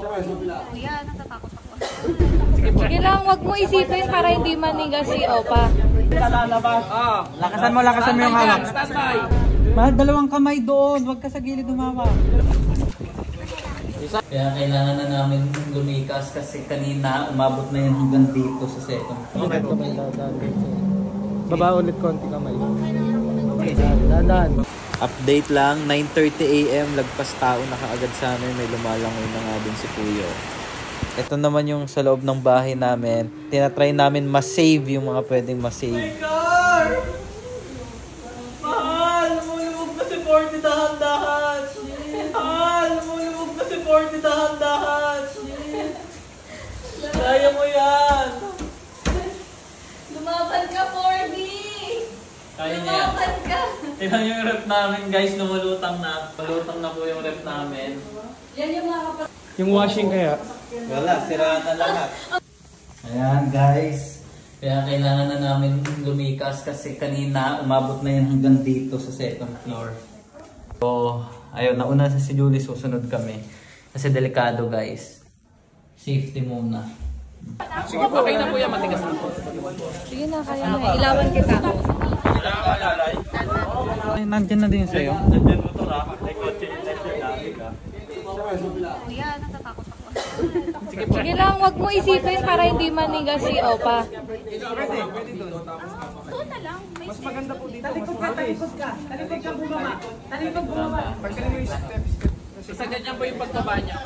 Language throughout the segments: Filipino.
Kuya, natatakot ako. Sige lang, wag mo isipin para hindi manigas si Opa. Lakasan mo yung hawak. Mahal, dalawang kamay doon. Huwag ka sa gilid humawak. Kaya kailangan na namin lumikas kasi kanina umabot na yun hanggang dito sa second floor. Baba ulit konti kamay. Dahan. Update lang, 9:30 AM, lagpas tao na kaagad sa amin, may lumalangoy na nga din si Kuya. Ito naman yung sa loob ng bahay namin. Tinatry namin ma-save yung mga pwedeng ma-save. Mahal, lumulubog na si 40 dahan-dahan. Mahal, lumulubog na si 40 dahan-dahan. Kaya mo yan. Lumaban ka, 4D! Kaya niya. Lumaban ka! Tingnan yung rep namin guys, lumulutang na. Malutang na po yung rep namin. Yan yung mga kapatid. Yung washing kaya? Wala, sira na lahat. Ayan guys, kaya kailangan na namin lumikas kasi kanina umabot na yun hanggang dito sa second floor. So, ayun, nauna sa si Julie, susunod kami. Kasi delikado guys. Safety muna. Sige po, kayo na po yan, matigas na po. Sige na, kaya na. Ilawan kita. Ay, nandyan na din sa'yo. Nandyan mo ito ha. May kotse yung lecture namin ha. Kuya, natatakot ako. Sige lang, wag mo isipin para hindi manigas si Opa. Doon na lang. Mas maganda po dito. Talikod ka. Talikod ka bumaba. Talikod bumaba. Pagkaling mo yung steps. Isa ganyan po yung pagbaba niya.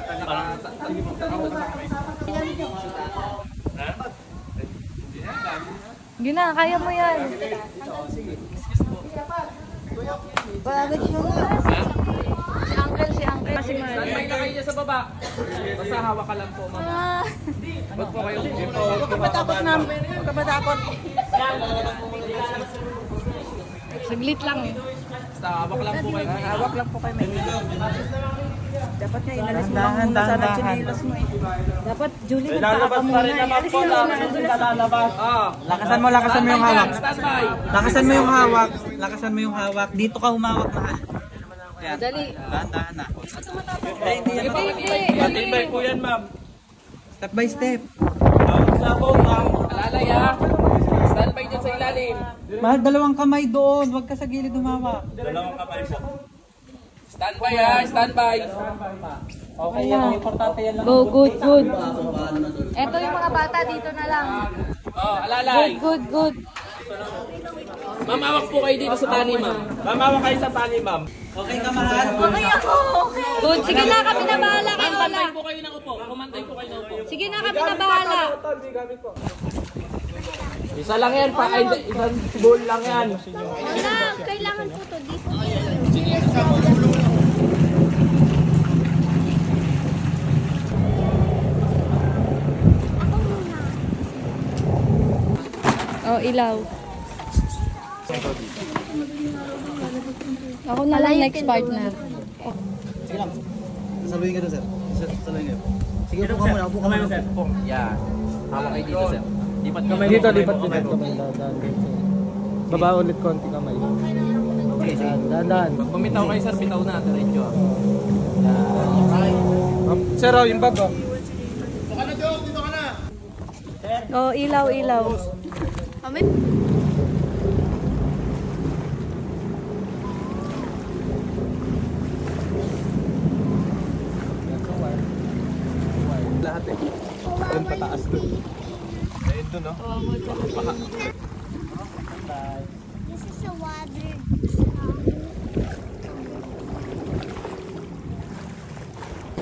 Sige na, kaya mo yan. Bagay siya nga. Si Uncle. Kasi May kayo niya sa baba. Basta hawak ka lang po, mama. Huwag po kayo. Huwag ka matakot na. Huwag ka matakot. Saglit lang eh. Basta hawak lang po kayo. Hawak lang po kayo. Dapat nga inalis mo lang muna sana chinilas mo eh. Dapat Julie magpaka muna. Alis ka muna. Lakasan mo yung hawak. Lakasan mo yung hawak. Dito ka humawak na. Dali. Dahan-dahan na. Hindi. Matibay po yan, ma'am. Step by step. Alalay ha. Stand by dyan sa ilalim. Mahal, dalawang kamay doon. Huwag ka sa gilid humawak. Dalawang kamay po. Stand by ha. Stand by. Okay, yan ang importante yan lang. Go, good. Eto yung mga bata, dito na lang. Oh, alalay. Good. Mamawak po kayo dito sa tali, ma'am. Mamawak kayo sa tali, ma'am. Okay ka, mahal? Okay ako, okay. Good, sige na, kami na bahala kay Ma'am, Lola. pantay po kayo ng upo. Pumantay po kayo ng upo. Sige na, kami na bahala. Isa lang yan. Isang bowl lang yan. Wala, kailangan po to dito. Oh, ilaw. Ako na lang next partner. Sige lang. Sasaluhin ka doon, sir. Sasaluhin ka. Sige, upo ka muna. Upo ka muna, sir. Yan. Hawak kayo dito, sir. Lipat Kamay dito, lipat dito. Baba ulit konti kamay. Dahan. Pag bumitaw kayo, sir, bitaw na. Diretso. Sir, yung bag, oh. Oh, ilaw. Amin. Lahat eh. Doon pataas doon. Ayun doon, no? Paha. This is a water.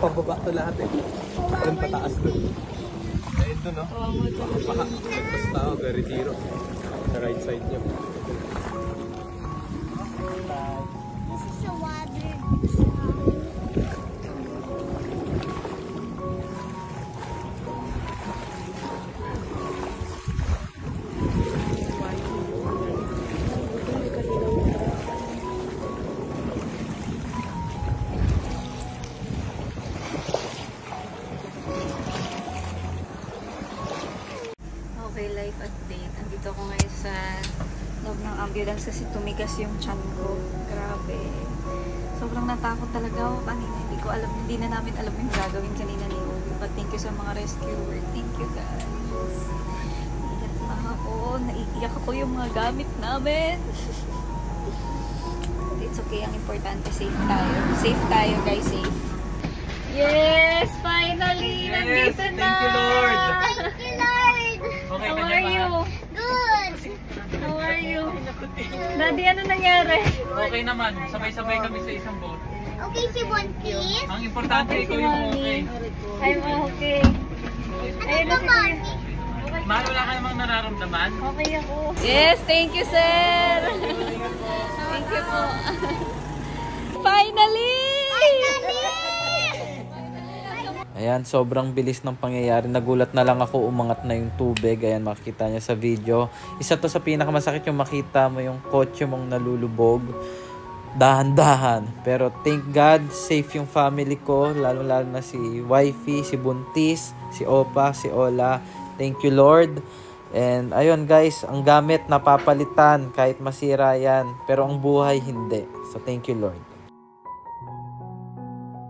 Pababa to lahat eh. Doon pataas doon. Ayun doon, no? Paha. Basta ako, retiro. Sa right side niyo. This is a water. Okay, life update. Andito ko ngayon sa loob ng ambulance kasi tumigas yung tiyan ko. Grabe. Sobrang natakot talaga ako kanina. Hindi na namin alam yung gagawin kanina ni Obi. you sa mga rescuer. Thank you guys. Iyak na ako. Naiiyak ako yung mga gamit namin. But it's okay. Ang importante, safe tayo. Safe tayo guys, safe. Yes! Finally! Nandito na! Thank you, Lord! Thank you, Lord. Okay How ka are you? naman? Good. How are you? Daddy, ano nangyari? Okay naman. Sabay-sabay kami sa isang boat. Okay, si Buntis. Ang importante, ikaw yung okay. I'm okay. Ayun na si Kuya. Mahal, wala ka namang nararamdaman? Okay ako. Yes, thank you, sir. Thank you po. Finally! Ayan, sobrang bilis ng pangyayari. Nagulat na lang ako, umangat na yung tubig. Ayan, makikita niya sa video. Isa to sa pinakamasakit yung makita mo yung kotse mong nalulubog. Dahan-dahan. Pero thank God, safe yung family ko. Lalo-lalo na si Wifey, si Buntis, si Opa, si Ola. Thank you, Lord. And ayun guys, ang gamit napapalitan kahit masira yan. Pero ang buhay hindi. So thank you, Lord.